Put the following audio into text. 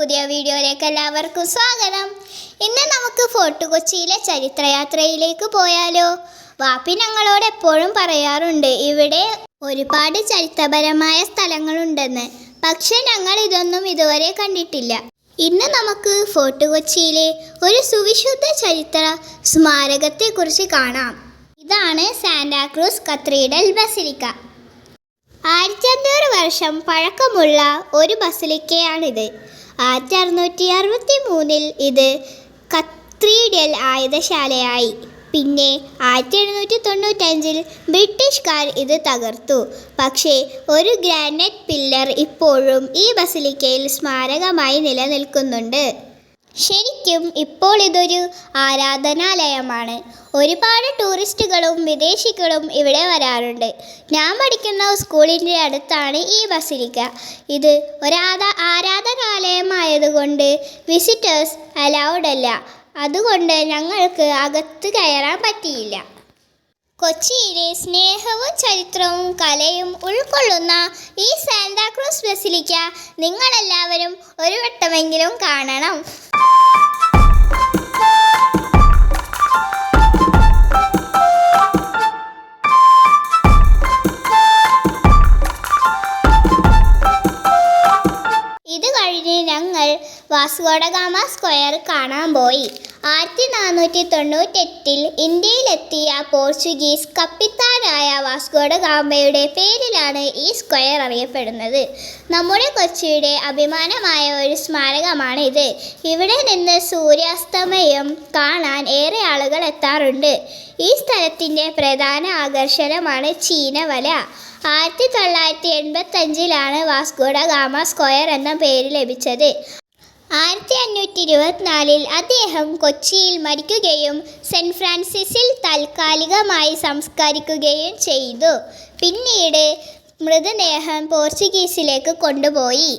പുതിയ വീഡിയോയിലേക്ക് എല്ലാവർക്കും സ്വാഗതം. ഇന്ന് നമുക്ക് ഫോർട്ട് കൊച്ചിയിലെ ചരിത്രയാത്രയിലേക്ക് പോയാലോ? വാപ്പി ഞങ്ങളോട് എപ്പോഴും പറയാറുണ്ട് ഇവിടെ ഒരുപാട് ചരിത്രപരമായ സ്ഥലങ്ങളുണ്ടെന്ന്. പക്ഷെ ഞങ്ങൾ ഇതൊന്നും ഇതുവരെ കണ്ടിട്ടില്ല. ഇന്ന് നമുക്ക് ഫോർട്ട് കൊച്ചിയിലെ ഒരു സുവിശുദ്ധ ചരിത്ര സ്മാരകത്തെക്കുറിച്ച് കാണാം. ഇതാണ് സാന്റാക്രൂസ് കത്തീഡ്രൽ ബസിലിക്ക. 1500 വർഷം പഴക്കമുള്ള ഒരു ബസിലിക്കയാണിത്. 1663 ഇത് കത്തീഡ്രൽ ആയുധശാലയായി. പിന്നെ 1795 ബ്രിട്ടീഷുകാർ ഇത് തകർത്തു. പക്ഷേ ഒരു ഗ്രാനൈറ്റ് പില്ലർ ഇപ്പോഴും ഈ ബസിലിക്കയിൽ സ്മാരകമായി നിലനിൽക്കുന്നുണ്ട്. ശരിക്കും ഇപ്പോൾ ഇതൊരു ആരാധനാലയമാണ്. ഒരുപാട് ടൂറിസ്റ്റുകളും വിദേശികളും ഇവിടെ വരാറുണ്ട്. ഞാൻ പഠിക്കുന്ന സ്കൂളിൻ്റെ അടുത്താണ് ഈ ബസിലിക്ക. ഇത് ആരാധനാലയമായതുകൊണ്ട് വിസിറ്റേഴ്സ് അലൗഡ് അല്ല. അതുകൊണ്ട് ഞങ്ങൾക്ക് അകത്ത് കയറാൻ പറ്റിയില്ല. കൊച്ചിയിലെ സ്നേഹവും ചരിത്രവും കലയും ഉൾക്കൊള്ളുന്ന ഈ സാന്റാക്രൂസ് ബസിലിക്ക നിങ്ങളെല്ലാവരും ഒരു വട്ടമെങ്കിലും കാണണം. ഇത് കഴിഞ്ഞ് ഞങ്ങൾ വാസ്കോ ഡ ഗാമ സ്ക്വയർ കാണാൻ പോയി. 1498 ഇന്ത്യയിലെത്തിയ പോർച്ചുഗീസ് കപ്പിത്താനായ വാസ്കോ ഡ ഗാമയുടെ പേരിലാണ് ഈ സ്ക്വയർ അറിയപ്പെടുന്നത്. നമ്മുടെ കൊച്ചിയുടെ അഭിമാനമായ ഒരു സ്മാരകമാണ് ഇത്. ഇവിടെ നിന്ന് സൂര്യാസ്തമയം കാണാൻ ഏറെ ആളുകൾ എത്താറുണ്ട്. ഈ സ്ഥലത്തിൻ്റെ പ്രധാന ആകർഷണമാണ് ചീനവല. 1985 വാസ്കോ ഡ ഗാമ സ്ക്വയർ എന്ന പേര് ലഭിച്ചത്. 1524 അദ്ദേഹം കൊച്ചിയിൽ മരിക്കുകയും സെൻറ്റ് ഫ്രാൻസിസിൽ താൽക്കാലികമായി സംസ്കരിക്കുകയും ചെയ്തു. പിന്നീട് മൃതദേഹം പോർച്ചുഗീസിലേക്ക് കൊണ്ടുപോയി.